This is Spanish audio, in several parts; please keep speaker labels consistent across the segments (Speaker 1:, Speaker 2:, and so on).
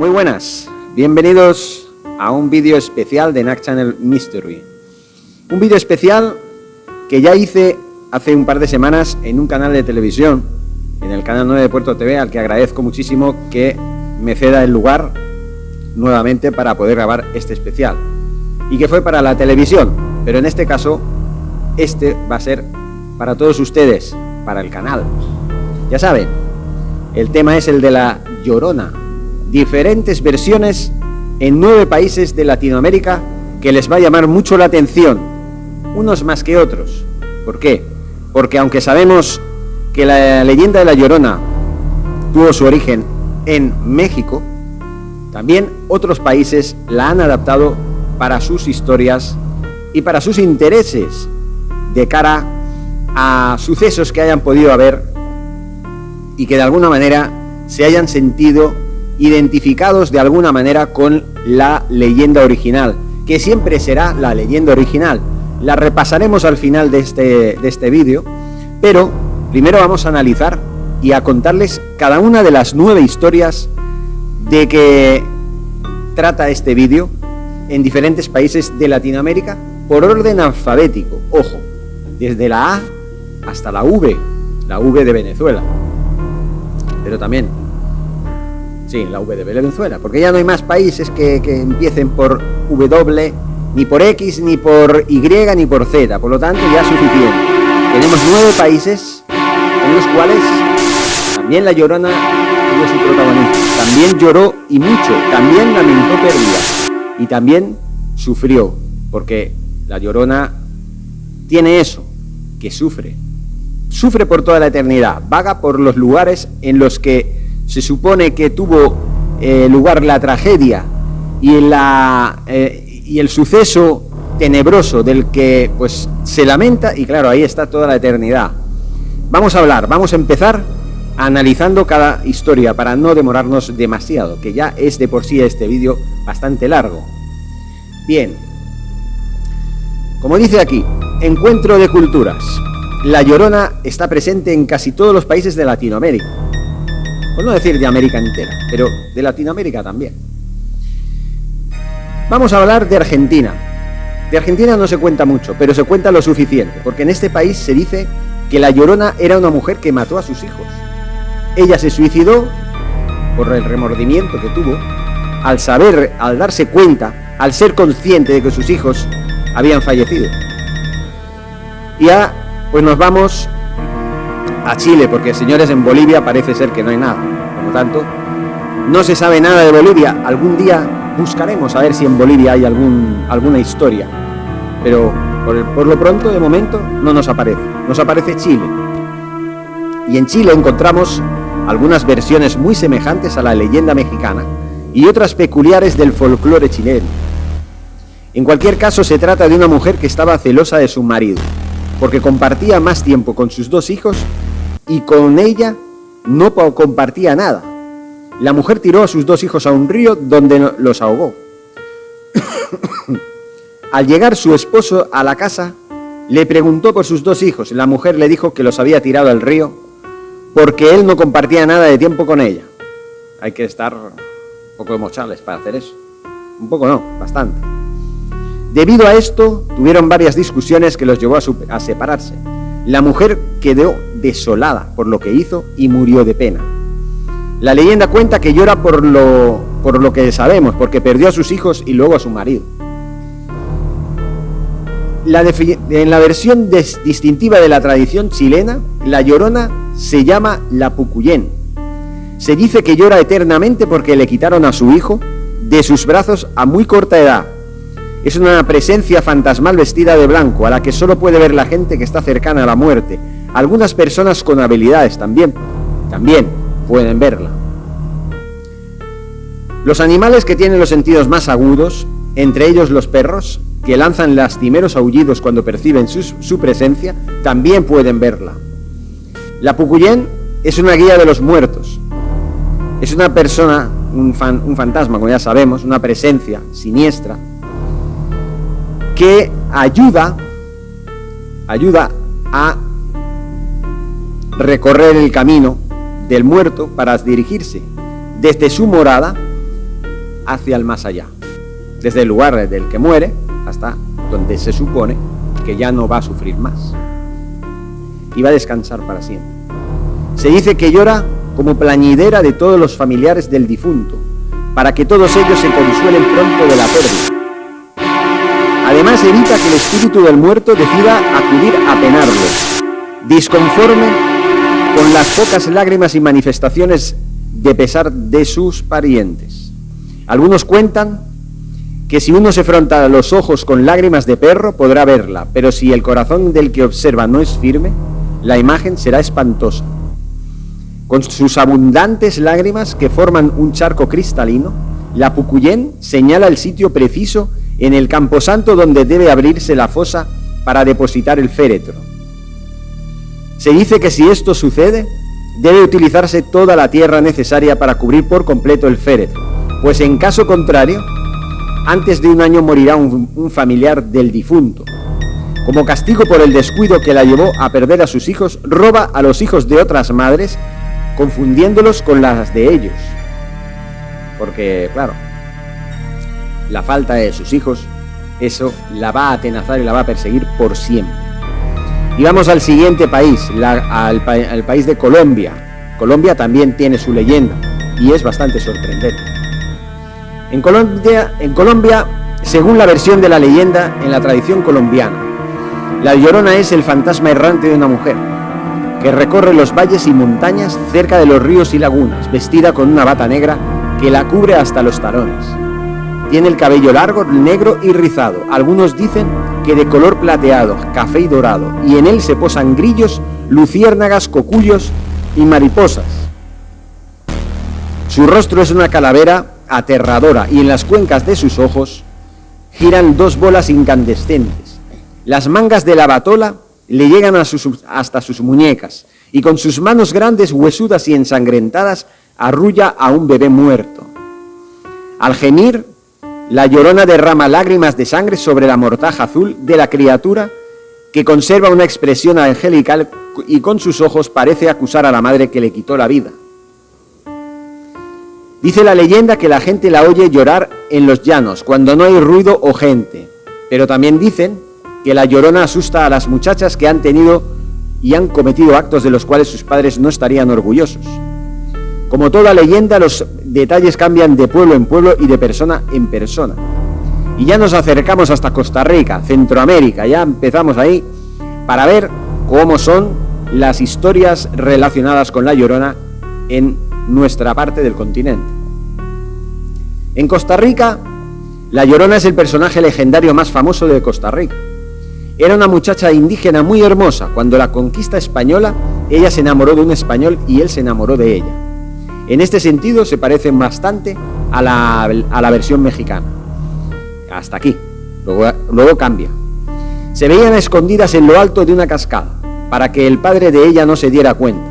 Speaker 1: Muy buenas, bienvenidos a un vídeo especial de NAC Channel Mystery. Un vídeo especial que ya hice hace un par de semanas en un canal de televisión, en el canal 9 de Puerto TV, al que agradezco muchísimo que me ceda el lugar nuevamente para poder grabar este especial. Y que fue para la televisión, pero en este caso, este va a ser para todos ustedes, para el canal. Ya saben, el tema es el de la Llorona. Diferentes versiones en 9 países de Latinoamérica que les va a llamar mucho la atención, unos más que otros. ¿Por qué? Porque aunque sabemos que la leyenda de la Llorona tuvo su origen en México, también otros países la han adaptado para sus historias y para sus intereses de cara a sucesos que hayan podido haber y que de alguna manera se hayan sentido identificados de alguna manera con la leyenda original, que siempre será la leyenda original. La repasaremos al final de este vídeo, pero primero vamos a analizar y a contarles cada una de las 9 historias de que trata este vídeo en diferentes países de Latinoamérica por orden alfabético. Ojo, desde la A hasta la V de Venezuela. Pero también, sí, la V de Venezuela, porque ya no hay más países que empiecen por W, ni por X, ni por Y, ni por Z. Por lo tanto, ya es suficiente. Tenemos 9 países en los cuales también la Llorona tuvo su protagonismo. También lloró y mucho, también lamentó pérdidas y también sufrió, porque la Llorona tiene eso, que sufre. Sufre por toda la eternidad, vaga por los lugares en los que se supone que tuvo lugar la tragedia y el suceso tenebroso del que pues se lamenta, y claro, ahí está toda la eternidad. Vamos a empezar analizando cada historia para no demorarnos demasiado, que ya es de por sí este vídeo bastante largo. Bien, como dice aquí, encuentro de culturas. La Llorona está presente en casi todos los países de Latinoamérica. Por no decir de América entera, pero de Latinoamérica también. Vamos a hablar de Argentina. De Argentina no se cuenta mucho, pero se cuenta lo suficiente, porque en este país se dice que la Llorona era una mujer que mató a sus hijos. Ella se suicidó por el remordimiento que tuvo, al darse cuenta, al ser consciente de que sus hijos habían fallecido. Y pues nos vamos a Chile, porque señores, en Bolivia parece ser que no hay nada. Por lo tanto, no se sabe nada de Bolivia. Algún día buscaremos a ver si en Bolivia hay alguna historia. Pero por lo pronto, de momento, no nos aparece. Nos aparece Chile. Y en Chile encontramos algunas versiones muy semejantes a la leyenda mexicana y otras peculiares del folclore chileno. En cualquier caso, se trata de una mujer que estaba celosa de su marido, porque compartía más tiempo con sus 2 hijos y con ella no compartía nada. La mujer tiró a sus 2 hijos a un río donde los ahogó. Al llegar su esposo a la casa, le preguntó por sus 2 hijos. La mujer le dijo que los había tirado al río porque él no compartía nada de tiempo con ella. Hay que estar un poco de mochales para hacer eso. Un poco no, bastante. Debido a esto, tuvieron varias discusiones que los llevó a separarse. La mujer quedó desolada por lo que hizo y murió de pena. La leyenda cuenta que llora por lo que sabemos, porque perdió a sus hijos y luego a su marido. En la versión distintiva de la tradición chilena, la Llorona se llama la Pucuyén. Se dice que llora eternamente porque le quitaron a su hijo de sus brazos a muy corta edad. Es una presencia fantasmal vestida de blanco, a la que solo puede ver la gente que está cercana a la muerte. Algunas personas con habilidades también pueden verla. Los animales que tienen los sentidos más agudos, entre ellos los perros, que lanzan lastimeros aullidos cuando perciben su presencia, también pueden verla. La Pucuyén es una guía de los muertos. Es una persona, un fantasma, como ya sabemos, una presencia siniestra, que ayuda a recorrer el camino del muerto para dirigirse desde su morada hacia el más allá, desde el lugar del que muere hasta donde se supone que ya no va a sufrir más y va a descansar para siempre. Se dice que llora como plañidera de todos los familiares del difunto, para que todos ellos se consuelen pronto de la pérdida. Además, evita que el espíritu del muerto decida acudir a penarlo, disconforme con las pocas lágrimas y manifestaciones de pesar de sus parientes. Algunos cuentan que si uno se fronta los ojos con lágrimas de perro podrá verla, pero si el corazón del que observa no es firme, la imagen será espantosa. Con sus abundantes lágrimas que forman un charco cristalino, la Pucuyén señala el sitio preciso en el camposanto donde debe abrirse la fosa para depositar el féretro. Se dice que si esto sucede, debe utilizarse toda la tierra necesaria para cubrir por completo el féretro, pues en caso contrario, antes de un año morirá un familiar del difunto. Como castigo por el descuido que la llevó a perder a sus hijos, roba a los hijos de otras madres, confundiéndolos con las de ellos. Porque, claro, la falta de sus hijos, eso la va a atenazar y la va a perseguir por siempre. Y vamos al siguiente país, al país de Colombia. Colombia también tiene su leyenda y es bastante sorprendente. En Colombia, según la versión de la leyenda en la tradición colombiana, la Llorona es el fantasma errante de una mujer que recorre los valles y montañas cerca de los ríos y lagunas, vestida con una bata negra que la cubre hasta los talones. Tiene el cabello largo, negro y rizado. Algunos dicen que de color plateado, café y dorado, y en él se posan grillos, luciérnagas, cocuyos y mariposas. Su rostro es una calavera aterradora y en las cuencas de sus ojos giran dos bolas incandescentes. Las mangas de la batola le llegan hasta sus muñecas y con sus manos grandes, huesudas y ensangrentadas arrulla a un bebé muerto. Al gemir, la Llorona derrama lágrimas de sangre sobre la mortaja azul de la criatura, que conserva una expresión angelical y con sus ojos parece acusar a la madre que le quitó la vida. Dice la leyenda que la gente la oye llorar en los llanos, cuando no hay ruido o gente, pero también dicen que la Llorona asusta a las muchachas que han tenido y han cometido actos de los cuales sus padres no estarían orgullosos. Como toda leyenda, los detalles cambian de pueblo en pueblo y de persona en persona. Y ya nos acercamos hasta Costa Rica, Centroamérica, ya empezamos ahí para ver cómo son las historias relacionadas con la Llorona en nuestra parte del continente. En Costa Rica, la Llorona es el personaje legendario más famoso de Costa Rica. Era una muchacha indígena muy hermosa. Cuando la conquista española, ella se enamoró de un español y él se enamoró de ella. En este sentido se parecen bastante a la versión mexicana. Hasta aquí. Luego cambia. Se veían escondidas en lo alto de una cascada, para que el padre de ella no se diera cuenta.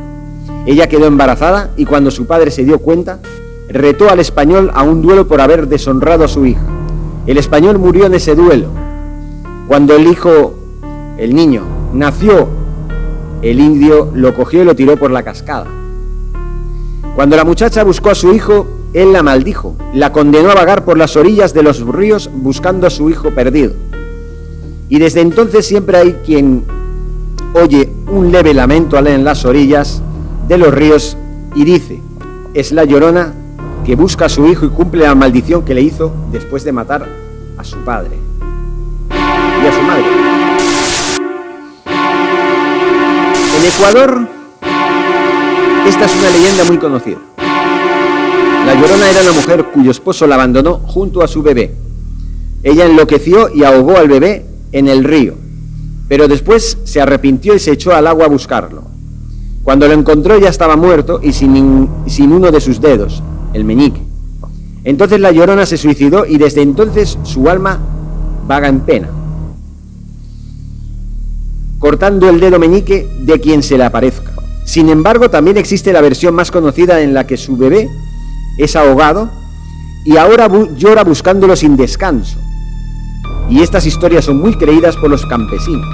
Speaker 1: Ella quedó embarazada y cuando su padre se dio cuenta, retó al español a un duelo por haber deshonrado a su hija. El español murió en ese duelo. Cuando el niño, nació, el indio lo cogió y lo tiró por la cascada. Cuando la muchacha buscó a su hijo, él la maldijo, la condenó a vagar por las orillas de los ríos buscando a su hijo perdido. Y desde entonces siempre hay quien oye un leve lamento en las orillas de los ríos y dice: es la Llorona que busca a su hijo y cumple la maldición que le hizo después de matar a su padre y a su madre. En Ecuador, esta es una leyenda muy conocida. La Llorona era una mujer cuyo esposo la abandonó junto a su bebé. Ella enloqueció y ahogó al bebé en el río, pero después se arrepintió y se echó al agua a buscarlo. Cuando lo encontró ya estaba muerto y sin uno de sus dedos, el meñique. Entonces la Llorona se suicidó y desde entonces su alma vaga en pena, cortando el dedo meñique de quien se le aparezca. Sin embargo, también existe la versión más conocida en la que su bebé es ahogado y ahora llora buscándolo sin descanso. Y estas historias son muy creídas por los campesinos.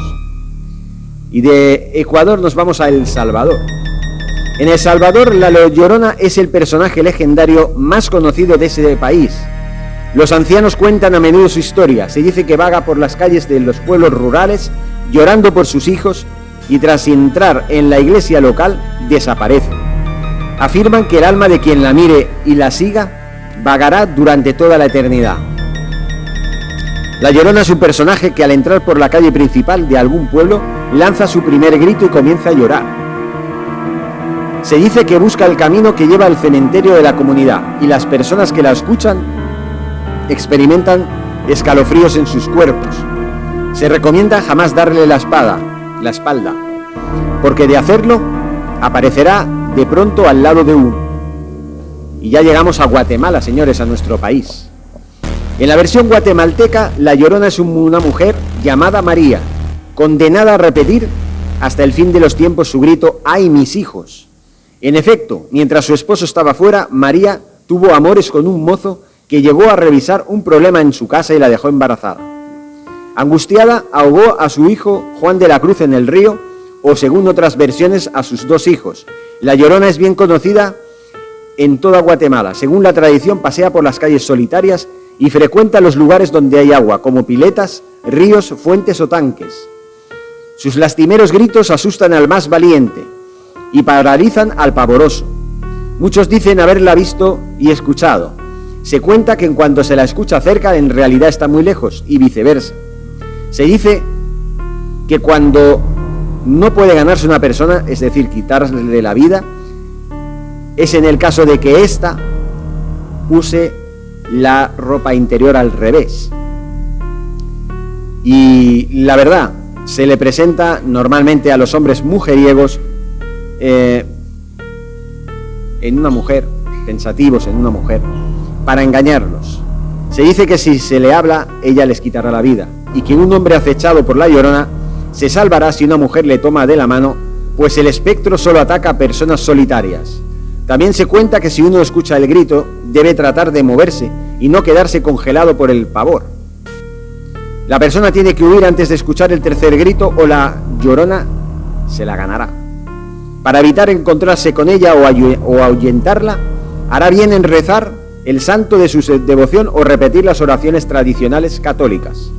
Speaker 1: Y de Ecuador nos vamos a El Salvador. En El Salvador, la Llorona es el personaje legendario más conocido de ese país. Los ancianos cuentan a menudo su historia. Se dice que vaga por las calles de los pueblos rurales llorando por sus hijos y tras entrar en la iglesia local desaparece. Afirman que el alma de quien la mire y la siga vagará durante toda la eternidad. La Llorona es un personaje que al entrar por la calle principal de algún pueblo lanza su primer grito y comienza a llorar. Se dice que busca el camino que lleva al cementerio de la comunidad y las personas que la escuchan experimentan escalofríos en sus cuerpos. Se recomienda jamás darle la espalda, porque de hacerlo aparecerá de pronto al lado de uno. Y ya llegamos a Guatemala, señores, a nuestro país. En la versión guatemalteca, la Llorona es una mujer llamada María, condenada a repetir hasta el fin de los tiempos su grito «¡Ay, mis hijos!». En efecto, mientras su esposo estaba fuera, María tuvo amores con un mozo que llegó a revisar un problema en su casa y la dejó embarazada. Angustiada, ahogó a su hijo Juan de la Cruz en el río, o según otras versiones, a sus 2 hijos. La Llorona es bien conocida en toda Guatemala. Según la tradición, pasea por las calles solitarias y frecuenta los lugares donde hay agua, como piletas, ríos, fuentes o tanques. Sus lastimeros gritos asustan al más valiente y paralizan al pavoroso. Muchos dicen haberla visto y escuchado. Se cuenta que en cuanto se la escucha cerca, en realidad está muy lejos, y viceversa. Se dice que cuando no puede ganarse una persona, es decir, quitarle la vida, es en el caso de que ésta use la ropa interior al revés. Y la verdad, se le presenta normalmente a los hombres mujeriegos en una mujer, pensativos en una mujer, para engañarlos. Se dice que si se le habla, ella les quitará la vida, y que un hombre acechado por la Llorona se salvará si una mujer le toma de la mano, pues el espectro solo ataca a personas solitarias. También se cuenta que si uno escucha el grito, debe tratar de moverse y no quedarse congelado por el pavor. La persona tiene que huir antes de escuchar el tercer grito o la Llorona se la ganará. Para evitar encontrarse con ella o ahuyentarla, hará bien en rezar el santo de su devoción o repetir las oraciones tradicionales católicas.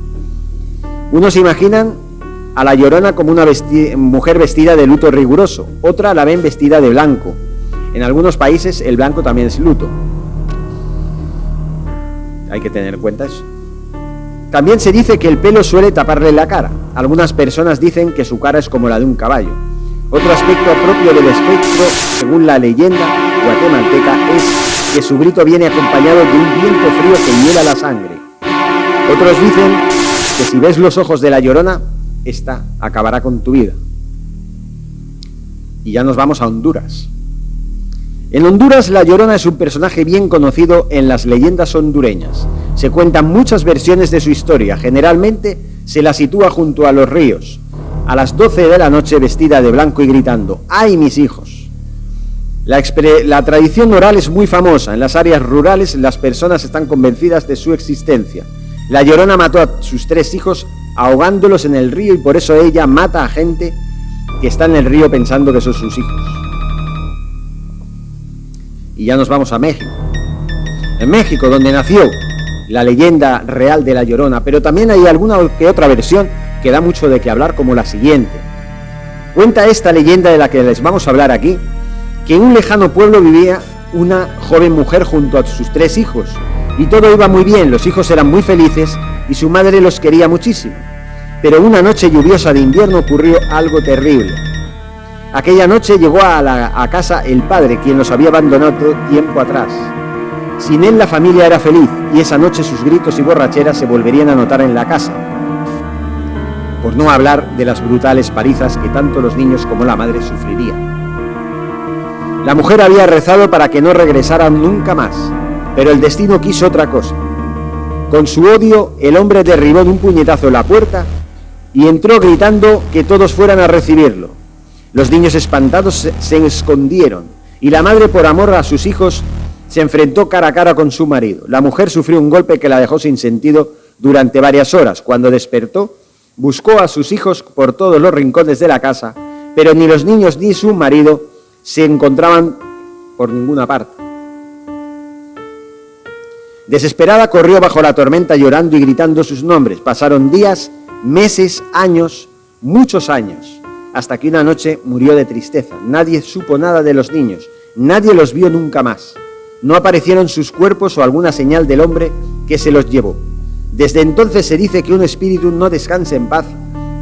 Speaker 1: Unos imaginan a la Llorona como una mujer vestida de luto riguroso, otra la ven vestida de blanco. En algunos países el blanco también es luto. Hay que tener en cuenta eso. También se dice que el pelo suele taparle la cara. Algunas personas dicen que su cara es como la de un caballo. Otro aspecto propio del espectro, según la leyenda guatemalteca, es que su grito viene acompañado de un viento frío que hiela la sangre. Otros dicen que si ves los ojos de la Llorona, esta acabará con tu vida. Y ya nos vamos a Honduras. En Honduras, la Llorona es un personaje bien conocido en las leyendas hondureñas. Se cuentan muchas versiones de su historia. Generalmente se la sitúa junto a los ríos, a las 12 de la noche, vestida de blanco y gritando «¡Ay, mis hijos!». La tradición oral es muy famosa. En las áreas rurales las personas están convencidas de su existencia. La Llorona mató a sus 3 hijos ahogándolos en el río y por eso ella mata a gente que está en el río pensando que son sus hijos. Y ya nos vamos a México. En México, donde nació la leyenda real de la Llorona, pero también hay alguna que otra versión que da mucho de qué hablar, como la siguiente. Cuenta esta leyenda de la que les vamos a hablar aquí, que en un lejano pueblo vivía una joven mujer junto a sus 3 hijos, y todo iba muy bien, los hijos eran muy felices y su madre los quería muchísimo. Pero una noche lluviosa de invierno ocurrió algo terrible. Aquella noche llegó a casa el padre, quien los había abandonado tiempo atrás. Sin él la familia era feliz, y esa noche sus gritos y borracheras se volverían a notar en la casa. Por no hablar de las brutales palizas que tanto los niños como la madre sufrirían. La mujer había rezado para que no regresaran nunca más, pero el destino quiso otra cosa. Con su odio, el hombre derribó de un puñetazo la puerta y entró gritando que todos fueran a recibirlo. Los niños espantados se escondieron y la madre, por amor a sus hijos, se enfrentó cara a cara con su marido. La mujer sufrió un golpe que la dejó sin sentido durante varias horas. Cuando despertó, buscó a sus hijos por todos los rincones de la casa, pero ni los niños ni su marido se encontraban por ninguna parte. Desesperada corrió bajo la tormenta llorando y gritando sus nombres. Pasaron días, meses, años, muchos años, hasta que una noche murió de tristeza. Nadie supo nada de los niños, nadie los vio nunca más. No aparecieron sus cuerpos o alguna señal del hombre que se los llevó. Desde entonces se dice que un espíritu no descansa en paz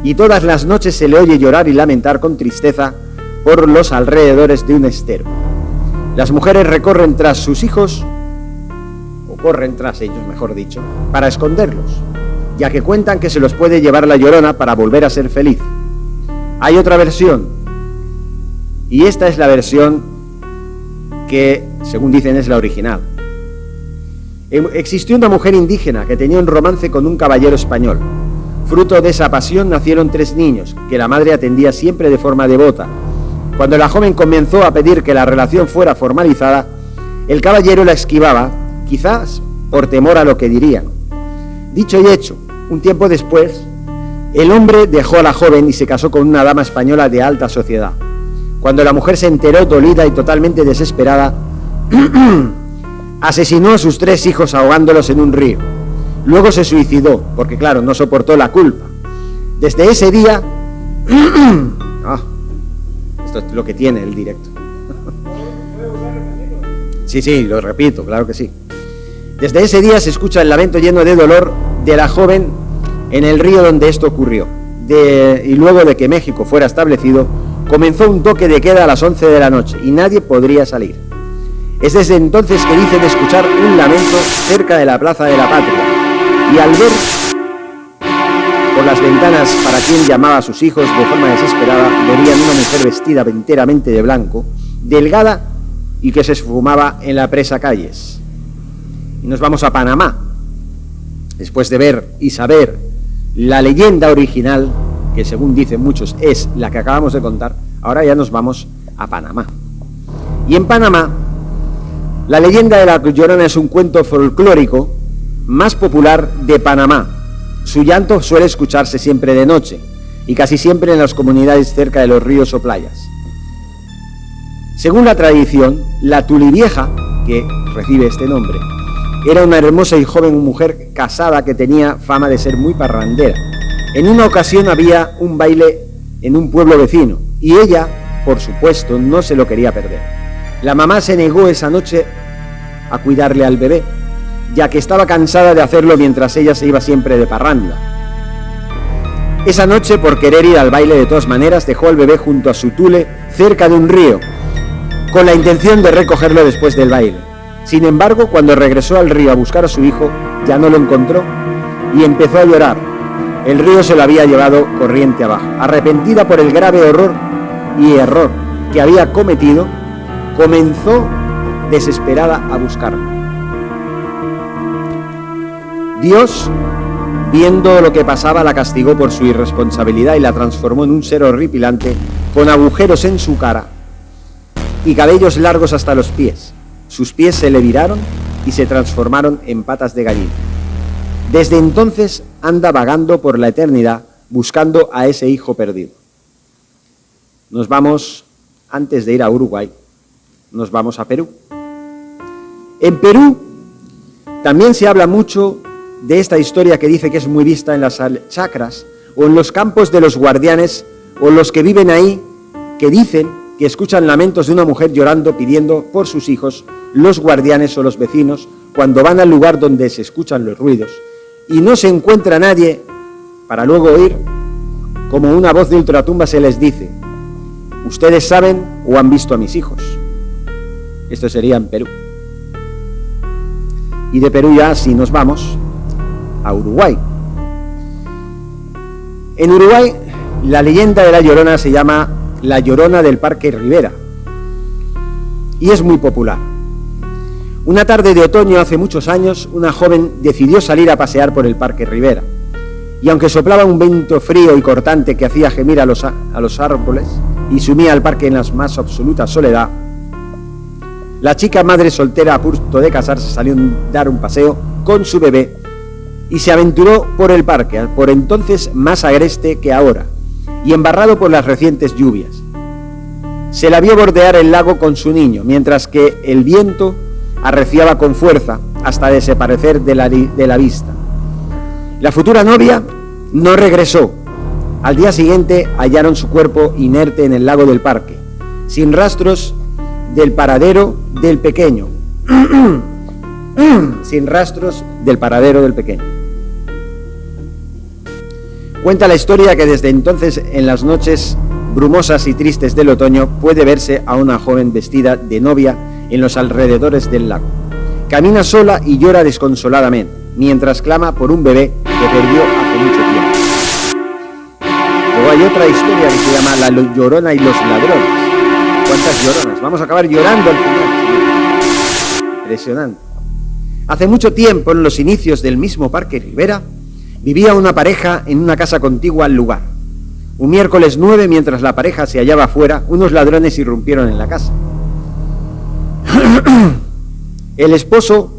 Speaker 1: y todas las noches se le oye llorar y lamentar con tristeza por los alrededores de un estero. Las mujeres recorren tras sus hijos, o corren tras ellos, mejor dicho, para esconderlos, ya que cuentan que se los puede llevar la Llorona para volver a ser feliz. Hay otra versión, y esta es la versión que, según dicen, es la original. Existió una mujer indígena que tenía un romance con un caballero español. Fruto de esa pasión nacieron 3 niños, que la madre atendía siempre de forma devota. Cuando la joven comenzó a pedir que la relación fuera formalizada, el caballero la esquivaba, quizás por temor a lo que dirían. Dicho y hecho, un tiempo después, el hombre dejó a la joven y se casó con una dama española de alta sociedad. Cuando la mujer se enteró, dolida y totalmente desesperada, asesinó a sus 3 hijos ahogándolos en un río. Luego se suicidó, porque claro, no soportó la culpa. Desde ese día... esto es lo que tiene el directo. Sí, lo repito, claro que sí. Desde ese día se escucha el lamento lleno de dolor de la joven en el río donde esto ocurrió. Y luego de que México fuera establecido, comenzó un toque de queda a las 11 de la noche y nadie podría salir. Es desde entonces que dicen escuchar un lamento cerca de la Plaza de la Patria, y al ver por las ventanas para quien llamaba a sus hijos de forma desesperada, verían una mujer vestida enteramente de blanco, delgada y que se esfumaba en la presa calles. Y nos vamos a Panamá, después de ver y saber la leyenda original, que según dicen muchos es la que acabamos de contar. Ahora ya nos vamos a Panamá. Y en Panamá, la leyenda de la Llorona es un cuento folclórico más popular de Panamá. Su llanto suele escucharse siempre de noche y casi siempre en las comunidades cerca de los ríos o playas. Según la tradición, la Tulivieja, que recibe este nombre, era una hermosa y joven mujer casada que tenía fama de ser muy parrandera. En una ocasión había un baile en un pueblo vecino y ella, por supuesto, no se lo quería perder. La mamá se negó esa noche a cuidarle al bebé, ya que estaba cansada de hacerlo mientras ella se iba siempre de parranda. Esa noche, por querer ir al baile de todas maneras, dejó al bebé junto a su tule cerca de un río, con la intención de recogerlo después del baile. Sin embargo, cuando regresó al río a buscar a su hijo, ya no lo encontró y empezó a llorar. El río se lo había llevado corriente abajo. Arrepentida por el grave horror y error que había cometido, comenzó desesperada a buscarlo. Dios, viendo lo que pasaba, la castigó por su irresponsabilidad y la transformó en un ser horripilante con agujeros en su cara y cabellos largos hasta los pies. Sus pies se le viraron y se transformaron en patas de gallina. Desde entonces anda vagando por la eternidad buscando a ese hijo perdido. Nos vamos, antes de ir a Uruguay, nos vamos a Perú. En Perú también se habla mucho de esta historia que dice que es muy vista en las chacras o en los campos de los guardianes o los que viven ahí, que dicen que escuchan lamentos de una mujer llorando pidiendo por sus hijos, los guardianes o los vecinos, cuando van al lugar donde se escuchan los ruidos y no se encuentra nadie, para luego oír como una voz de ultratumba se les dice: ustedes saben o han visto a mis hijos. Esto sería en Perú. Y de Perú ya así nos vamos a Uruguay. En Uruguay la leyenda de la Llorona se llama La Llorona del Parque Rivera y es muy popular. Una tarde de otoño hace muchos años, una joven decidió salir a pasear por el Parque Rivera y aunque soplaba un viento frío y cortante que hacía gemir a los árboles y sumía al parque en la más absoluta soledad, la chica madre soltera a punto de casarse salió a dar un paseo con su bebé y se aventuró por el parque, por entonces más agreste que ahora y embarrado por las recientes lluvias. Se la vio bordear el lago con su niño, mientras que el viento arreciaba con fuerza, hasta desaparecer de la vista. La futura novia no regresó. Al día siguiente hallaron su cuerpo inerte en el lago del parque, sin rastros del paradero del pequeño. Sin rastros del paradero del pequeño. Cuenta la historia que desde entonces, en las noches brumosas y tristes del otoño, puede verse a una joven vestida de novia en los alrededores del lago. Camina sola y llora desconsoladamente, mientras clama por un bebé que perdió hace mucho tiempo. Luego hay otra historia que se llama La Llorona y los ladrones. ¿Cuántas lloronas? Vamos a acabar llorando al final. Impresionante. Hace mucho tiempo, en los inicios del mismo Parque Rivera, vivía una pareja en una casa contigua al lugar. Un miércoles 9, mientras la pareja se hallaba afuera, unos ladrones irrumpieron en la casa. El esposo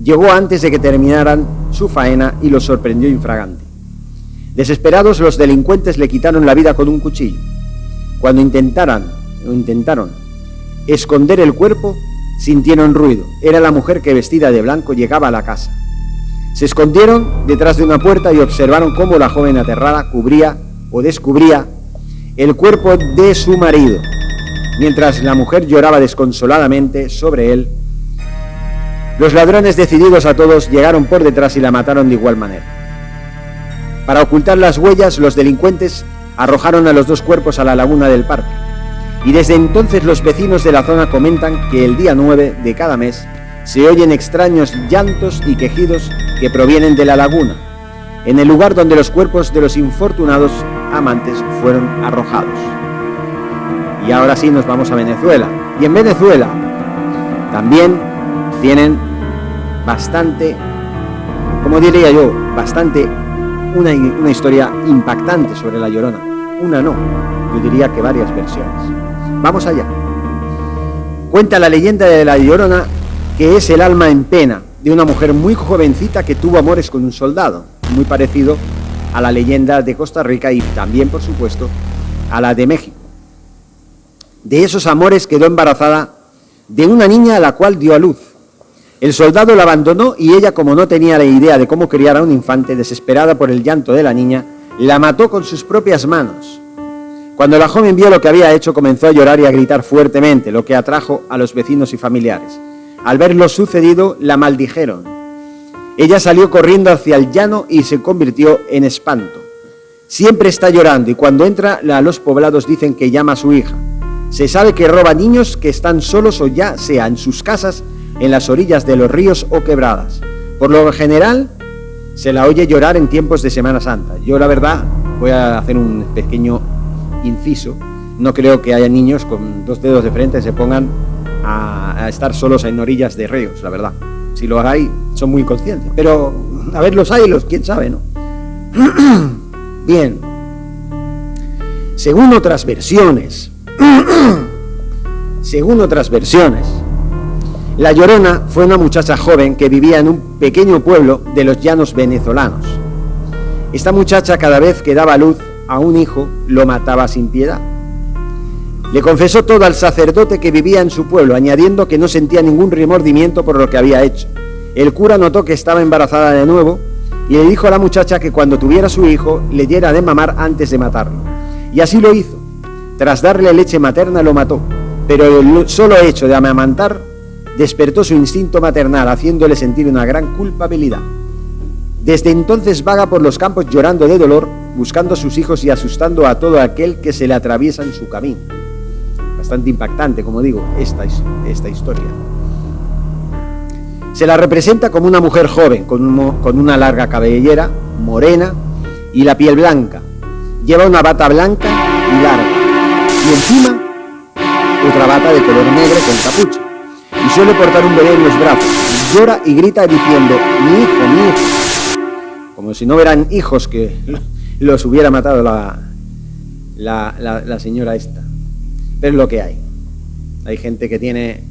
Speaker 1: llegó antes de que terminaran su faena y los sorprendió infragante. Desesperados, los delincuentes le quitaron la vida con un cuchillo. Cuando intentaron esconder el cuerpo, sintieron ruido. Era la mujer que, vestida de blanco, llegaba a la casa. Se escondieron detrás de una puerta y observaron cómo la joven aterrada cubría o descubría el cuerpo de su marido, mientras la mujer lloraba desconsoladamente sobre él. Los ladrones, decididos a todos, llegaron por detrás y la mataron de igual manera. Para ocultar las huellas, los delincuentes arrojaron a los dos cuerpos a la laguna del parque. Y desde entonces los vecinos de la zona comentan que el día 9 de cada mes se oyen extraños llantos y quejidos que provienen de la laguna, en el lugar donde los cuerpos de los infortunados amantes fueron arrojados. Y ahora sí nos vamos a Venezuela. Y en Venezuela también tienen bastante, como diría yo, una historia impactante sobre La Llorona. Una no, yo diría que varias versiones. Vamos allá. Cuenta la leyenda de La Llorona que es el alma en pena de una mujer muy jovencita que tuvo amores con un soldado, muy parecido a la leyenda de Costa Rica y también, por supuesto, a la de México. De esos amores quedó embarazada de una niña a la cual dio a luz. El soldado la abandonó y ella, como no tenía la idea de cómo criar a un infante, desesperada por el llanto de la niña, la mató con sus propias manos. Cuando la joven vio lo que había hecho, comenzó a llorar y a gritar fuertemente, lo que atrajo a los vecinos y familiares. Al ver lo sucedido, la maldijeron. Ella salió corriendo hacia el llano y se convirtió en espanto. Siempre está llorando y cuando entra a los poblados dicen que llama a su hija. Se sabe que roba niños que están solos o ya sea en sus casas, en las orillas de los ríos o quebradas. Por lo general, se la oye llorar en tiempos de Semana Santa. Yo, la verdad, voy a hacer un pequeño inciso. No creo que haya niños con dos dedos de frente que se pongan a estar solos en orillas de ríos, la verdad. Si lo hay, son muy inconscientes. Pero, a ver, los hay, quién sabe, ¿no? Bien. Según otras versiones, La Llorona fue una muchacha joven que vivía en un pequeño pueblo de los llanos venezolanos. Esta muchacha, cada vez que daba luz a un hijo, lo mataba sin piedad. Le confesó todo al sacerdote que vivía en su pueblo, añadiendo que no sentía ningún remordimiento por lo que había hecho. El cura notó que estaba embarazada de nuevo y le dijo a la muchacha que cuando tuviera su hijo le diera de mamar antes de matarlo. Y así lo hizo. Tras darle leche materna lo mató, pero el solo hecho de amamantar despertó su instinto maternal, haciéndole sentir una gran culpabilidad. Desde entonces vaga por los campos llorando de dolor, buscando a sus hijos y asustando a todo aquel que se le atraviesa en su camino. Bastante impactante, como digo, esta historia. Se la representa como una mujer joven, con una larga cabellera, morena y la piel blanca. Lleva una bata blanca y larga, y encima otra bata de color negro con capucha. Y suele portar un bebé en los brazos. Llora y grita diciendo, mi hijo, como si no hubieran hijos que los hubiera matado la señora esta. Pero es lo que hay. Hay gente que tiene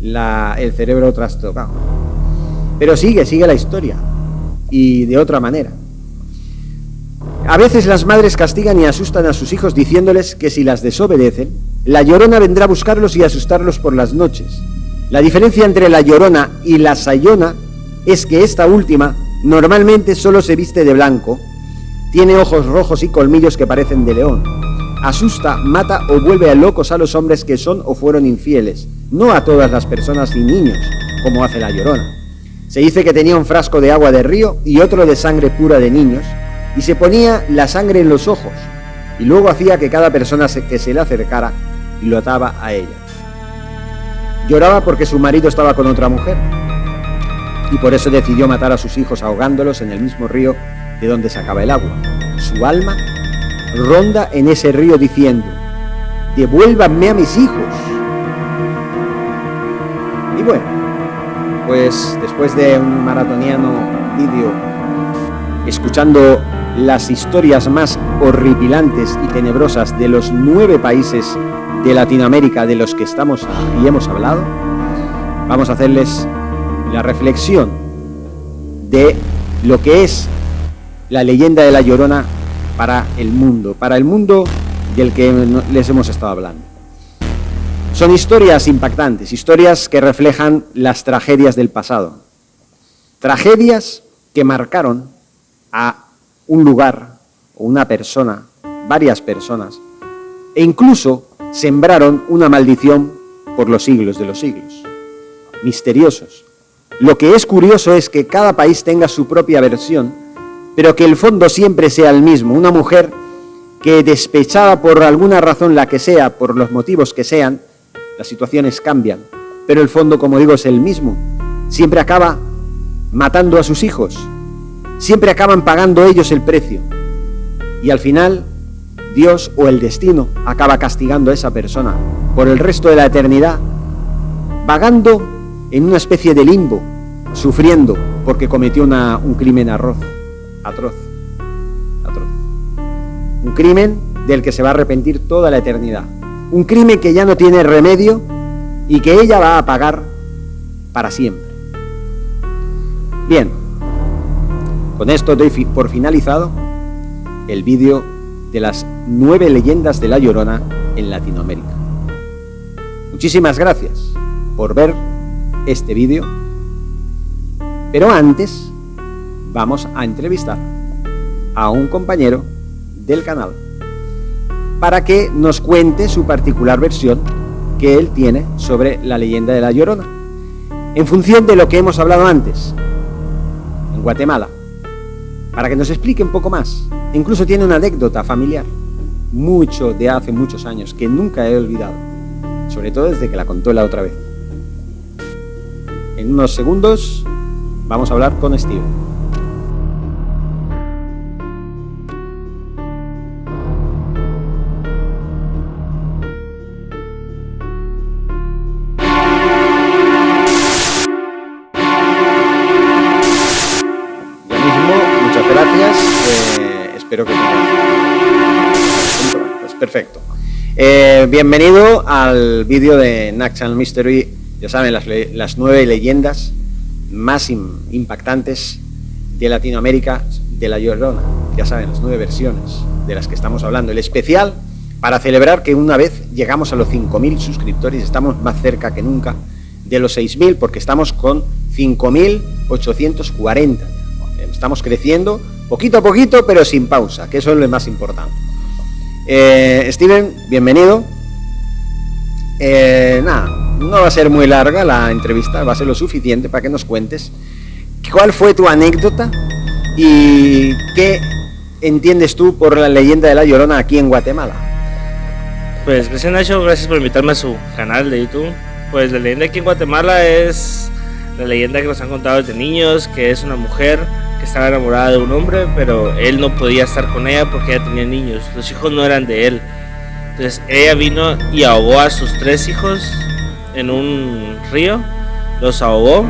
Speaker 1: el cerebro trastocado. Pero sigue la historia. Y de otra manera. A veces las madres castigan y asustan a sus hijos diciéndoles que si las desobedecen, la Llorona vendrá a buscarlos y asustarlos por las noches. La diferencia entre la Llorona y la Sayona es que esta última normalmente solo se viste de blanco, tiene ojos rojos y colmillos que parecen de león. Asusta, mata o vuelve a locos a los hombres que son o fueron infieles, no a todas las personas ni niños, como hace la Llorona. Se dice que tenía un frasco de agua de río y otro de sangre pura de niños, y se ponía la sangre en los ojos, y luego hacía que cada persona que se le acercara y lo ataba a ella. Lloraba porque su marido estaba con otra mujer, y por eso decidió matar a sus hijos ahogándolos en el mismo río de donde sacaba el agua. Su alma ronda en ese río diciendo: devuélvanme a mis hijos. Y bueno, pues después de un maratoniano vídeo, escuchando las historias más horripilantes y tenebrosas de los 9 países de Latinoamérica de los que estamos y hemos hablado, vamos a hacerles la reflexión de lo que es la leyenda de la Llorona para el mundo del que les hemos estado hablando. Son historias impactantes, historias que reflejan las tragedias del pasado, tragedias que marcaron a un lugar o una persona, varias personas, e incluso sembraron una maldición por los siglos de los siglos. Misteriosos. Lo que es curioso es que cada país tenga su propia versión, pero que el fondo siempre sea el mismo. Una mujer que, despechada por alguna razón, la que sea, por los motivos que sean, las situaciones cambian, pero el fondo, como digo, es el mismo. Siempre acaba matando a sus hijos, siempre acaban pagando ellos el precio, y al final Dios o el destino acaba castigando a esa persona por el resto de la eternidad, vagando en una especie de limbo, sufriendo porque cometió un crimen atroz. Un crimen del que se va a arrepentir toda la eternidad. Un crimen que ya no tiene remedio y que ella va a pagar para siempre. Bien, con esto doy por finalizado el vídeo de las 9 leyendas de la Llorona en Latinoamérica. Muchísimas gracias por ver este vídeo, pero antes vamos a entrevistar a un compañero del canal para que nos cuente su particular versión que él tiene sobre la leyenda de la Llorona, en función de lo que hemos hablado antes, en Guatemala, para que nos explique un poco más. Incluso tiene una anécdota familiar, de hace muchos años, que nunca he olvidado, sobre todo desde que la contó la otra vez. En unos segundos vamos a hablar con Steven. Espero que pues perfecto. Bienvenido al vídeo de Nack Channel Mystery. Ya saben, las 9 leyendas más impactantes de Latinoamérica de la Llorona. Ya saben, las 9 versiones de las que estamos hablando. El especial para celebrar que una vez llegamos a los 5.000 suscriptores. Estamos más cerca que nunca de los 6.000 porque estamos con 5.840. Estamos creciendo poquito a poquito, pero sin pausa, que eso es lo más importante. Steven, bienvenido. Nada, no va a ser muy larga la entrevista, va a ser lo suficiente para que nos cuentes cuál fue tu anécdota y qué entiendes tú por la leyenda de la Llorona aquí en Guatemala.
Speaker 2: Pues gracias, Nacho, gracias por invitarme a su canal de YouTube. Pues la leyenda aquí en Guatemala es la leyenda que nos han contado desde niños, que es una mujer que estaba enamorada de un hombre, pero él no podía estar con ella porque ella tenía niños, los hijos no eran de él. Entonces ella vino y ahogó a sus 3 hijos en un río, los ahogó,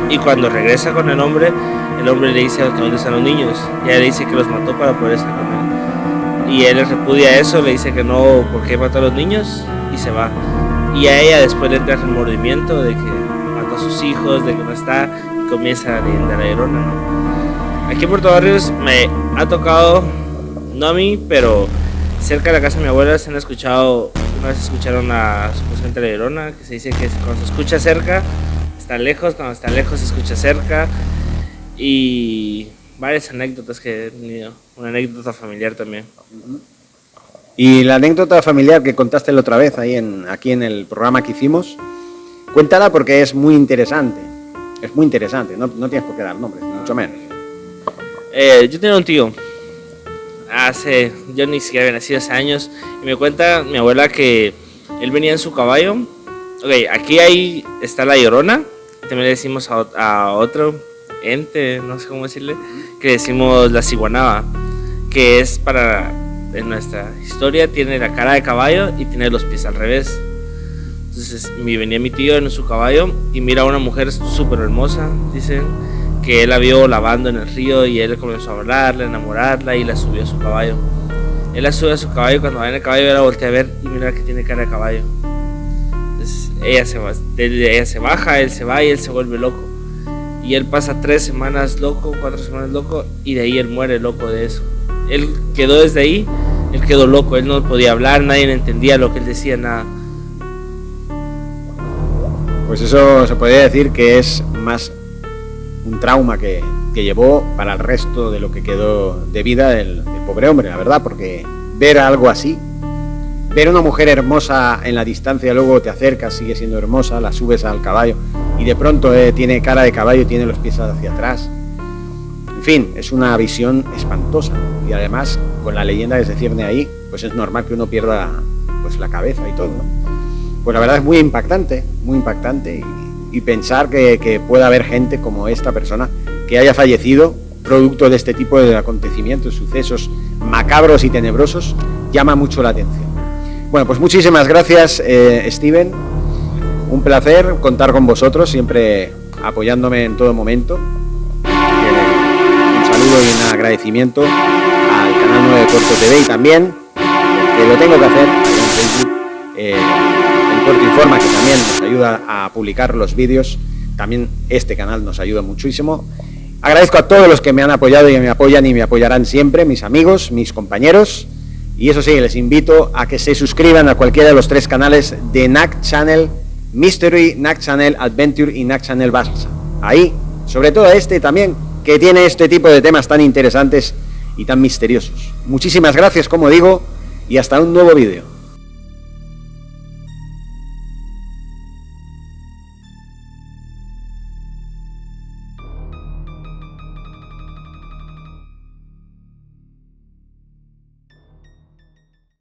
Speaker 2: y cuando regresa con el hombre le dice: ¿dónde están los niños? Y ella le dice que los mató para poder estar con él. Y él repudia eso, le dice que no, ¿por qué mató a los niños? Y se va. Y a ella después le entra el remordimiento de que mató a sus hijos, de que no está, y comienza la leyenda de la Llorona, ¿no? Aquí en Puerto Barrios me ha tocado, no a mí, pero cerca de la casa de mi abuela se han escuchado, una vez escucharon a supuestamente la Llorona, que se dice que cuando se escucha cerca está lejos, cuando está lejos se escucha cerca, y varias anécdotas que he tenido, una anécdota familiar también.
Speaker 1: Y la anécdota familiar que contaste la otra vez aquí en el programa que hicimos, cuéntala porque es muy interesante, no tienes por qué dar nombres, ni mucho menos.
Speaker 2: Yo tenía un tío, yo ni siquiera había nacido hace años, y me cuenta mi abuela que él venía en su caballo. Ok, aquí está la Llorona, también le decimos a otro ente, no sé cómo decirle, que le decimos la Ciguanaba, que es en nuestra historia, tiene la cara de caballo y tiene los pies al revés. Entonces venía mi tío en su caballo y mira a una mujer súper hermosa, dicen, que él la vio lavando en el río, y él comenzó a hablarla, a enamorarla, y la subió a su caballo. Él la sube a su caballo, cuando va en el caballo él la voltea a ver y mira que tiene cara de caballo. Entonces ella se baja, él se va y él se vuelve loco. Y él pasa 3 semanas loco, 4 semanas loco, y de ahí él muere loco de eso. Él quedó desde ahí, él quedó loco, él no podía hablar, nadie le entendía lo que él decía, nada.
Speaker 1: Pues eso se podría decir que es más un trauma que llevó para el resto de lo que quedó de vida del pobre hombre, la verdad, porque ver algo así, ver una mujer hermosa en la distancia, luego te acercas, sigue siendo hermosa, la subes al caballo y de pronto tiene cara de caballo y tiene los pies hacia atrás. En fin, es una visión espantosa, y además con la leyenda que se cierne ahí, pues es normal que uno pierda pues la cabeza y todo, ¿no? Pues la verdad es muy impactante y pensar que pueda haber gente como esta persona que haya fallecido producto de este tipo de acontecimientos, sucesos macabros y tenebrosos, llama mucho la atención. Bueno, pues muchísimas gracias, Steven. Un placer contar con vosotros, siempre apoyándome en todo momento. Un saludo y un agradecimiento al canal 9 de Puerto TV, y también, que lo tengo que hacer, en Facebook, en Puerto Informa, que también nos ayuda a publicar los vídeos. También este canal nos ayuda muchísimo. Agradezco a todos los que me han apoyado y me apoyan y me apoyarán siempre, mis amigos, mis compañeros. Y eso sí, les invito a que se suscriban a cualquiera de los 3 canales de NAC Channel Mystery, NAC Channel Adventure y NAC Channel Barça. Ahí, sobre todo este también, que tiene este tipo de temas tan interesantes y tan misteriosos. Muchísimas gracias, como digo, y hasta un nuevo vídeo.